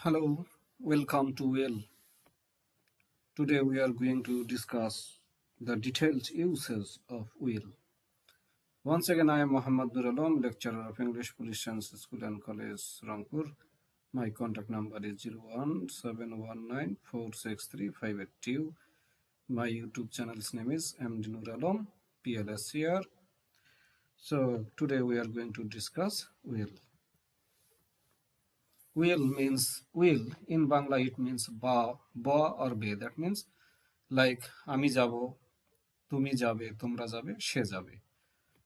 Hello, welcome to Will. Today we are going to discuss the detailed uses of will. Once again, I am Muhammad Nur Alam, lecturer of English Police Science School and College, Rangpur. My contact number is 01719463582. My YouTube channel's name is MD Nur Alam, PLSCR. So today we are going to discuss will. Will means will. In Bangla it means ba or be. That means like আমি যাব, তুমি যাবে, তোমরা যাবে, সে যাবে.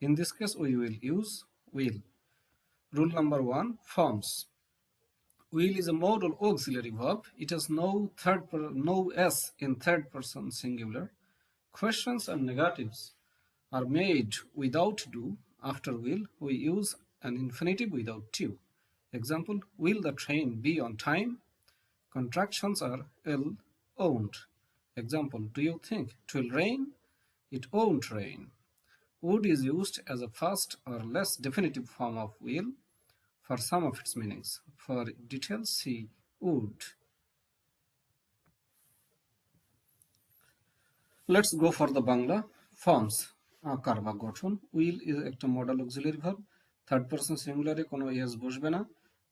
In this case we will use will. Rule number 1, forms. Will is a modal auxiliary verb. It has no s in third person singular. Questions and negatives are made without do. After will we use an infinitive without to. Example, will the train be on time? Contractions are will, won't. Example, do you think it will rain? It won't rain. Would is used as a first or less definitive form of will for some of its meanings. For details, see would. Let's go for the Bangla forms. আকার বা গঠন. Will is একটা modal auxiliary verb. Third person সিঙ্গুলারে কোনো S বসবে না.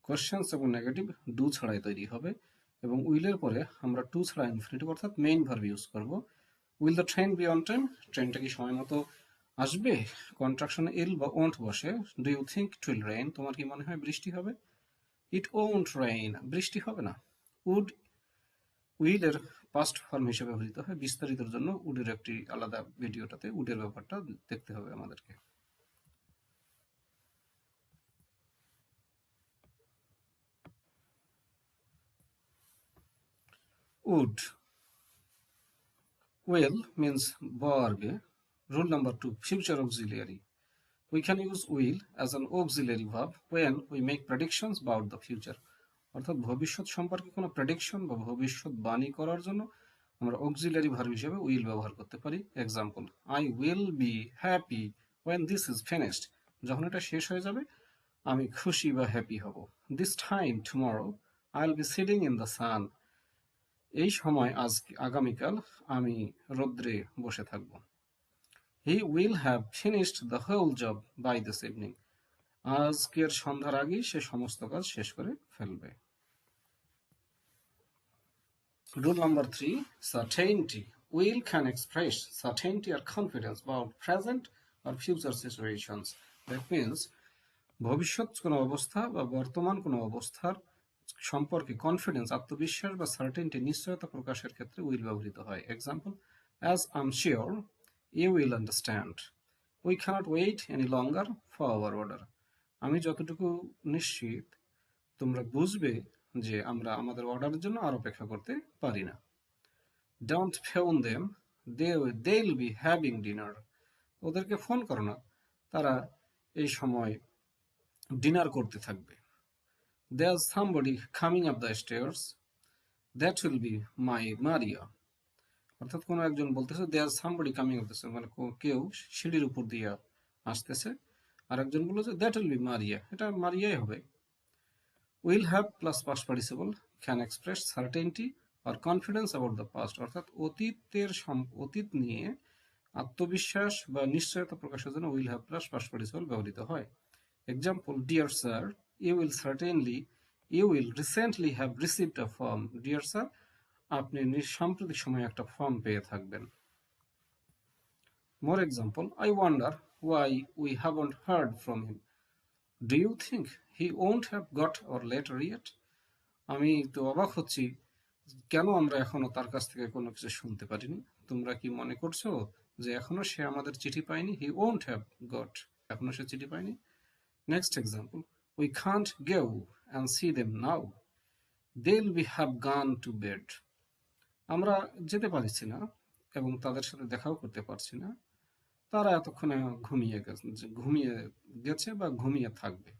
Questions এবং negative do ছাড়াই তৈরি হবে এবং উইলের পরে আমরা টু ছাড়া ইনফিনিটিভ অর্থাৎ মেইন ভার্ব ইউজ করব. Will the train be on time? ট্রেনটা কি সময় মতো আসবে? কন্ট্রাকশনে ইল বা ওন্ট বসে. Do you think it will rain? তোমার কি মনে হয় বৃষ্টি হবে? ইট ওন্ট রেইন, বৃষ্টি হবে না. উড উইলের পাস্ট ফর্ম হিসেবে ব্যবহৃত হয়. বিস্তারিতের জন্য উডের একটি আলাদা ভিডিওটাতে উডের ব্যাপারটা দেখতে হবে আমাদেরকে. Would. Will means verb. Rule number 2, future auxiliary. We can use will as an auxiliary verb when we make predictions about the future. অর্থাৎ ভবিষ্যৎ সম্পর্কে কোনো প্রেডিকশন বা ভবিষ্যৎবাণী করার জন্য আমরা অক্সিলারি ভার্ব হিসেবে উইল ব্যবহার করতে পারি. Example, I will be happy when this is finished. যখন এটা শেষ হয়ে যাবে আমি খুশি বা হ্যাপি হব. This time tomorrow I will be sitting in the sun. এই সময় আগামীকাল আমি রৌদ্রে বসে থাকব. He will have finished the whole job by this evening. আজকের সন্ধ্যার আগেই সে সমস্ত কাজ শেষ করে ফেলবে. Rule number 3, certainty. Will can express certainty or confidence about present or future situations. That means ভবিষ্যৎ কোনো অবস্থা বা বর্তমান কোনো অবস্থার সম্পর্কে কনফিডেন্স, আত্মবিশ্বাস বা সার্টেনটি, নিশ্চয়তা প্রকাশের ক্ষেত্রে উইল ব্যবহৃত হয়. Example, as I am sure you will understand. We cannot wait any longer for our order. আমি যতটুকু নিশ্চিত তোমরা বুঝবে যে আমরা আমাদের অর্ডারের জন্য আর অপেক্ষা করতে পারি না. Don't phone them, they will be having dinner. ওদেরকে ফোন করো না, তারা এই সময় ডিনার করতে থাকবে. There's somebody coming up the stairs, that will be my Maria. অর্থাৎ কোনো একজন বলতেছে there's somebody coming up the stairs, মানে কেউ সিঁড়ির উপর দিয়ে আসতেছে, আর একজন বলল যে that will be Maria, এটা মারিয়াই হবে. Will have plus past participle can express certainty or confidence about the past. অর্থাৎ অতীত নিয়ে আত্মবিশ্বাস বা নিশ্চয়তা প্রকাশের জন্য will have plus past participle ব্যবহৃত হয়. Example, dear sir, you will recently have received a form. Dear sir, আপনি সাম্প্রতিক সময়ে একটা ফর্ম পেয়ে থাকবেন. More example, I wonder why we haven't heard from him. Do you think he won't have got our letter yet? আমি তো অবাক হচ্ছি কেন আমরা এখনো তার কাছ থেকে কোনো কিছু শুনতে পারিনি. তোমরা কি মনে করছো যে এখনো সে আমাদের চিঠি পায়নি? He won't have got, এখনো সে চিঠি পায়নি. Next example, we can't go and see them now. They'll be have gone to bed. আমরা যেতে পারছি না এবং তাদের সাথে দেখাও করতে পারছি না, তারা এতক্ষণে ঘুমিয়ে গেছে বা ঘুমিয়ে থাকবে.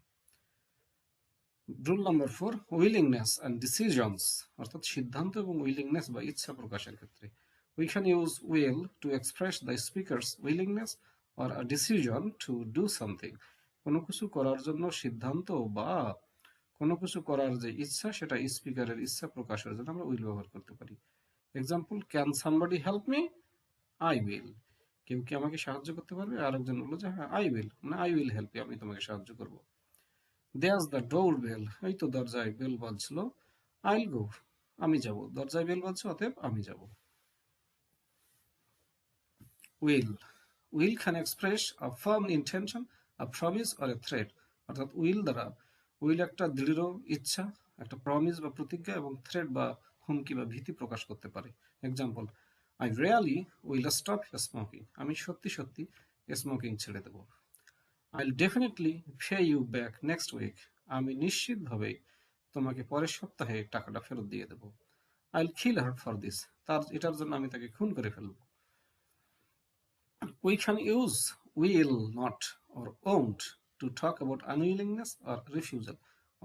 Rule number 4, willingness and decisions. অর্থাৎ সিদ্ধান্ত এবং উইলিংনেস বা ইচ্ছা প্রকাশের ক্ষেত্রে we can use will to express the speaker's willingness or a decision to do something. কোনো কিছু করার জন্য সিদ্ধান্ত বা কোনো কিছু করার যে ইচ্ছা সেটা স্পিকারের ইচ্ছা প্রকাশের জন্য আমরা উইল ব্যবহার করতে পারি। Example, can somebody help me? I will. কেউ কি আমাকে সাহায্য করতে পারবে? আরেকজন বললো যে হ্যাঁ আই উইল, মানে আই উইল হেল্প ইউ, আমি তোমাকে সাহায্য করব। দেয়ার্স দ্য ডোর বেল, এই তো দরজায় বেল বাজছিল। আইল গো, আমি যাব। দরজায় বেল বাজছে, অতএব আমি যাব। Will, will can express a farm intention, a promise or a threat. অর্থাৎ উইল দ্বারা, উইল একটা দৃঢ় ইচ্ছা, একটা প্রমিস বা প্রতিজ্ঞা, এবং থ্রেট বা হুমকি বা ভীতি প্রকাশ করতে পারে। Example, I really will stop smoking, আমি সত্যি সত্যি স্মোকিং ছেড়ে দেব। I'll definitely pay you back next week, আমি নিশ্চিতভাবে তোমাকে পরের সপ্তাহে টাকাটা ফেরত দিয়ে দেব। আইল কিল হার ফর দিস, তার এটার জন্য আমি তাকে খুন করে ফেলবো। We can use will not or won't to talk about unwillingness or refusal.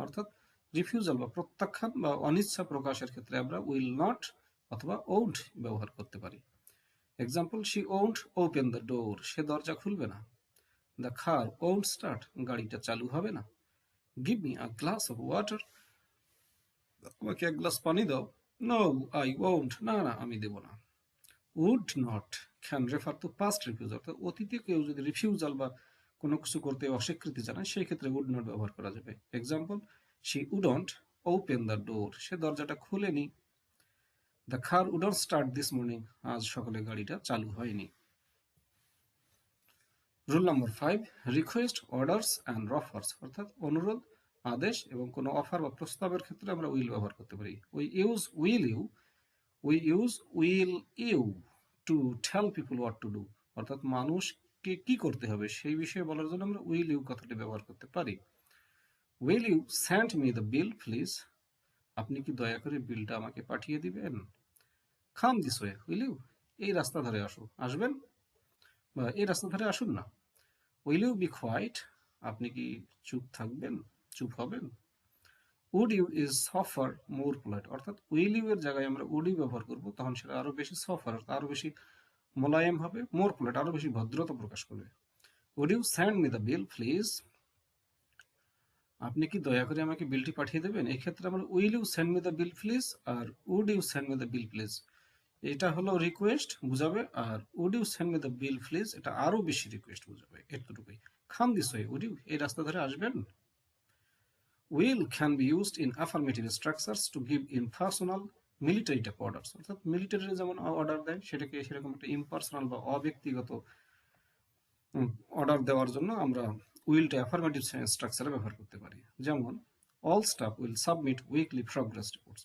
অর্থাৎ রিফিউজাল বা প্রত্যাখ্যান বা অনিচ্ছা প্রকাশের ক্ষেত্রে আমরা উইল নট অথবা won't ব্যবহার করতে পারি। Example, she won't open the door, সে দরজা খুলবে না। The car won't start, গাড়িটা চালু হবে না। Give me a glass of water, আমাকে এক গ্লাস পানি দাও। No, I won't, না না আমি দেব না। would not can refer to past refusal, অর্থাৎ অতীতে কেউ যদি রিফিউজাল বা কোনো কিছু করতে অস্বীকৃতি জানায় সেই ক্ষেত্রে would not ব্যবহার করা যাবে। Example, she wouldn't open the door, সে দরজাটা খুলেনি। the car wouldn't start this morning, আজ সকালে গাড়িটা চালু হয়নি। Rule number 5, request, orders and offers, অর্থাৎ অনুরোধ, আদেশ এবং কোনো অফার বা প্রস্তাবের ক্ষেত্রে আমরা উইল ব্যবহার করতে পারি। We use will you to tell people what to do, অর্থাৎ মানুষকে কি করতে হবে সেই বিষয়ে বলার জন্য আমরা will you কথাটি ব্যবহার করতে পারি। Will you send me the bill please, আপনি কি দয়া করে বিলটা আমাকে পাঠিয়ে দিবেন। Come this way, will you, এই রাস্তা ধারে আসবেন, বা এই রাস্তা ধারে আসুন না। Will you be quiet, আপনি কি চুপ থাকবেন, চুপ হবেন। would you is softer, more polite, অর্থাৎ will you এর জায়গায় আমরা would you ব্যবহার করব, তখন সেটা আরো বেশি সফার, আরো বেশি মোলায়েম হবে, মোর পোলাইট, আরো বেশি ভদ্রতা প্রকাশ করবে। would you send me the bill please, আপনি কি দয়া করে আমাকে বিলটি পাঠিয়ে দেবেন। এই ক্ষেত্রে আমরা will you send me the bill please R would you send me the bill please, এটা হলো রিকোয়েস্ট বুঝাবে, আর would you send me the bill please এটা আরো বেশি রিকোয়েস্ট বুঝাবে, এতটুকুই। come this way, would you, এই রাস্তা ধরে আসবেন। will can be used in affirmative structures to give impersonal military type orders, অর্থাৎ মিলিটারি যেমন অর্ডার দেয় সেটাকে সেরকম একটা ইম্পার্সোনাল বা অব্যক্তিগত অর্ডার দেওয়ার জন্য আমরা উইলটা অ্যাফার্মেটিভ স্ট্রাকচারে ব্যবহার করতে পারি। যেমন, all staff will submit weekly progress reports,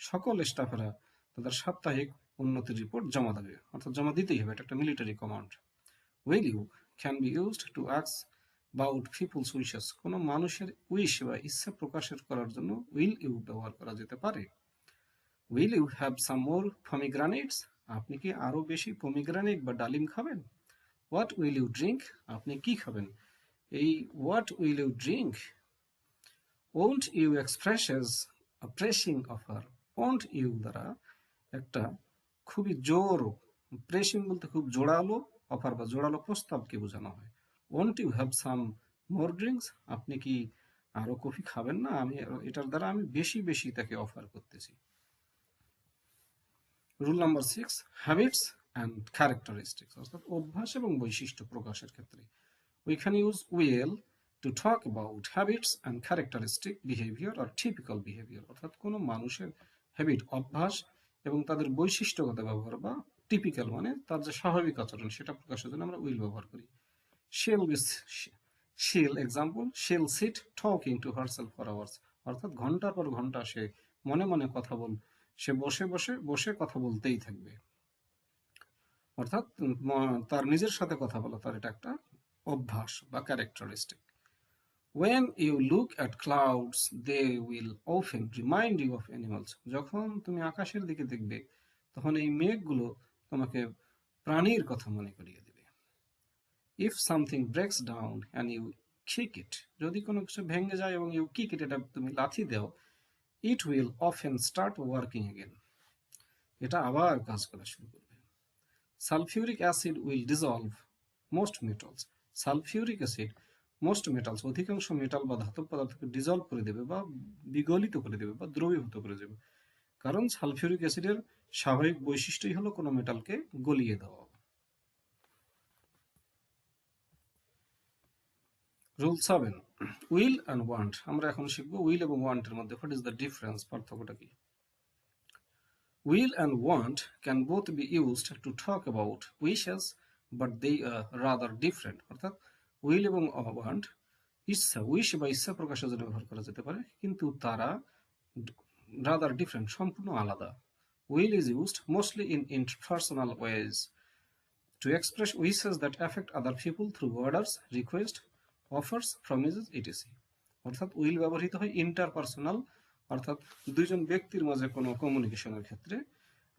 সকল স্টাফেরা তাদের সাপ্তাহিক উন্নতির রিপোর্ট জমা দেবে, অর্থাৎ জমা দিতেই হবে, এটা একটা military command. Will you can be used to ask about people's wishes, কোনো মানুষের উইশ বা ইচ্ছা প্রকাশের করার জন্য উইল ইউ ব্যবহার করা যেতে পারে। উইল ইউ হ্যাভ সাম মোর পমিগ্রানেটস, আপনি কি আরো বেশি পমিগ্রানেট বা ডালিম খাবেন। হোয়াট উইল ইউ ড্রিঙ্ক, আপনি কি খাবেন। এই what will you drink, won't you expresses a pressing offer, won't you দ্বারা একটা খুবই জোর, প্রেসিং বলতে খুব জোরালো অফার বা জোরালো প্রস্তাবকে বোঝানো হয়। Won't you have some more drinks, আপনি কি আরো কফি খাবেন না, আমি এটার দ্বারা আমি বেশি বেশি তাকে অফার করতেছি। Rule number 6, habits and characteristics, অর্থাৎ অভ্যাস এবং বৈশিষ্ট্য প্রকাশের ক্ষেত্রে we can use will to talk about habits and characteristic behavior or typical behavior, অর্থাৎ কোনো মানুষের হ্যাবিট অভ্যাস এবং তাদের বৈশিষ্ট্যগত ব্যবহার বা টিপিক্যাল মানে তার যে স্বাভাবিক আচরণ সেটা প্রকাশের জন্য আমরা উইল ব্যবহার করি। she'll example, she'll sit talking to herself for hours, অর্থাৎ ঘন্টার পর ঘন্টা সে মনে মনে কথা সে বসে বসে বসে কথা বলতেই থাকবে, অর্থাৎ তার নিজের সাথে কথা বলা তার এটা একটা অভ্যাস বা characteristic. When you look at clouds, they will often remind you of animals, যখন তুমি আকাশের দিকে দেখবে তখন এই মেঘগুলো তোমাকে প্রাণীর কথা মনে করিয়ে দেবে। If something breaks down and you kick it, যদি কোনো কিছু ভেঙে যায় এবং you kick it, এটা তুমি লাথি দাও, it will often start working again, এটা আবার কাজ করা শুরু করবে। Sulfuric acid will dissolve most metals, sulphuric acid most metals, অধিকাংশ মেটাল বা ধাতব পদার্থকে ডিজলভ করে দেবে বা বিগলিত করে দেবে বা দ্রবীভূত করে দেবে। কারণ সালফিউরিক অ্যাসিডের স্বাভাবিক বৈশিষ্ট্যই হলো কোনো মেটালকে গলিয়ে দেওয়া। Rule 7, will and want. আমরা এখন শিখবো উইল এবং ওয়ান্টের মধ্যে হোয়াট ইজ দ্য ডিফারেন্স, পার্থক্যটা কি। Will and want can both be used to talk about wishes, but they are rather different. অর্থাৎ উইল এবং ওয়ান্ট ইচ্ছা, উইশ বা ইচ্ছা প্রকাশের জন্য ব্যবহার করা যেতে পারে, কিন্তু তারা রাদার ডিফারেন্ট, সম্পূর্ণ আলাদা। Will is used mostly in interpersonal ways to express wishes that affect other people through orders, requests, offers, promises, etc. অর্থাৎ উইল ব্যবহৃত হয় ইন্টারপার্সোনাল, অর্থাৎ দুইজন ব্যক্তির মাঝে কোনো কমিউনিকেশনের ক্ষেত্রে।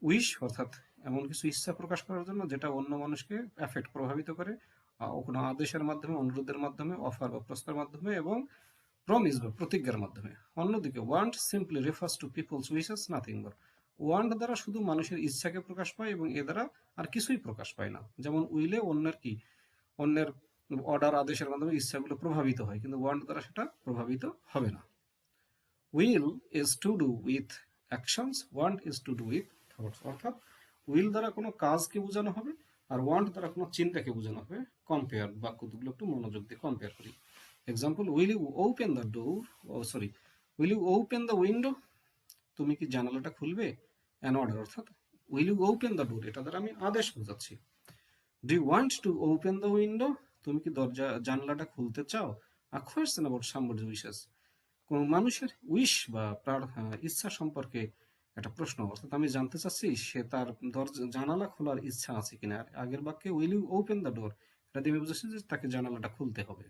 উইশ অর্থাৎ এমন কিছু ইচ্ছা প্রকাশ করার জন্য যেটা অন্য মানুষকে এফেক্ট, প্রভাবিত করে, কোনো আদেশের মাধ্যমে, অনুরোধের মাধ্যমে, অফার বা প্রস্তাবের মাধ্যমে, এবং প্রমিস বা প্রতিজ্ঞার মাধ্যমে। অন্যদিকে want simply refers to people's wishes, nothing more. Want দ্বারা শুধু মানুষের ইচ্ছাকে প্রকাশ পায় এবং এ দ্বারা আর কিছুই প্রকাশ পায় না। যেমন উইলে অন্যের অর্ডার, আদেশের মাধ্যমে ইচ্ছাগুলো প্রভাবিত হয়, কিন্তু ওয়ান্ট দ্বারা সেটা প্রভাবিত হবে না। Will is to do with actions, want is to do with thoughts. অর্থাৎ উইল দ্বারা কোনো কাজকে বোঝানো হবে, আর ওয়ান্ট দ্বারা কোনো চিন্তাকে বোঝানো হবে। কম্পেয়ার, বাক্যগুলো একটু মনোযোগ দিয়ে কম্পেয়ার করি। Example, will you open the door, will you open the window, তুমি কি জানালাটা খুলবে। অ্যান অর্ডার, অর্থাৎ will you open the door, এটা দ্বারা আমি আদেশ বোঝাচ্ছি। Do you want to open the window, তুমি কি জানলাটা খুলতে চাও। A question about somebody's wishes, কোন মানুষের উইশ বা ইচ্ছা সম্পর্কে একটা প্রশ্ন, অর্থাৎ আমি জানতে চাচ্ছি সে তার জানালা খোলার ইচ্ছা আছে কিনা। আগের বাক্যে will you open the door, এটা দিয়ে বুঝাচ্ছি যে তাকে জানালাটা খুলতে হবে।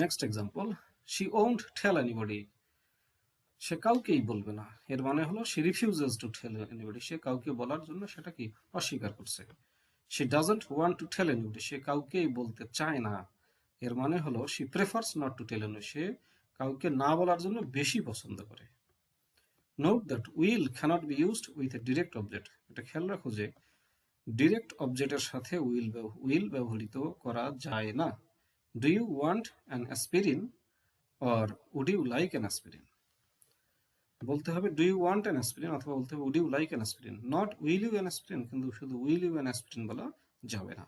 Next example, she won't tell anybody, সে কাউকেই বলবে না। এর মানে হলো she refuses to tell anybody, সে কাউকে বলার জন্য সেটা কি অস্বীকার করছে। She doesn't want to tell anybody, সে কাউকেই বলতে চায় না। এর মানে হলো she prefers not to tell anybody, সে কাউকে না বলার জন্য বেশি পছন্দ করে। Note that will cannot be used with a direct object, এটা খেয়াল রাখো যে ডিরেক্ট অবজেক্টের সাথে উইল ব্যবহৃত করা যায় না। Do you want an aspirin or would you like an aspirin, বলতে হবে do you want an aspirin, অথবা বলতে হবে would you like an aspirin, not will you an aspirin, কিন্তু শুধু উইল ইউ অ্যান অ্যাসপিরিন বলা যাবে না।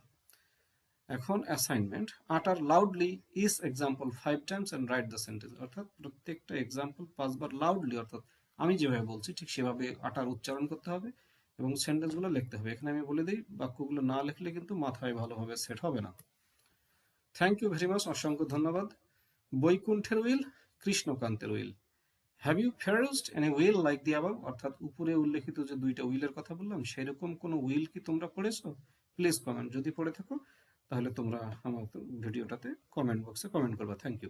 এখন অ্যাসাইনমেন্ট, আটার loudly is example 5 Times and write the sentence, অর্থাৎ প্রত্যেকটা এক্সাম্পল 5 বার লাউডলি, অর্থাৎ আমি যেভাবে বলছি ঠিক সেভাবে আটার উচ্চারণ করতে হবে এবং সেন্টেন্সগুলো লিখতে হবে। এখানে আমি বলে দিই, বাক্যগুলো না লিখলে কিন্তু মাথায় ভালোভাবে সেট হবে না। থ্যাংক ইউ ভেরি মাচ, অসংখ্য ধন্যবাদ। বৈকুণ্ঠের উইল, কৃষ্ণকান্তের will. Have you perused any will like the above, অর্থাৎ উপরে উল্লেখিত যে দুইটা উইলের কথা বললাম সেরকম কোনো উইল কি তোমরা পড়েছো। প্লিজ কমেন্ট, যদি পড়ে থাকো তাহলে তোমরা আমার ভিডিওটাতে কমেন্ট বক্সে কমেন্ট করবা। Thank you.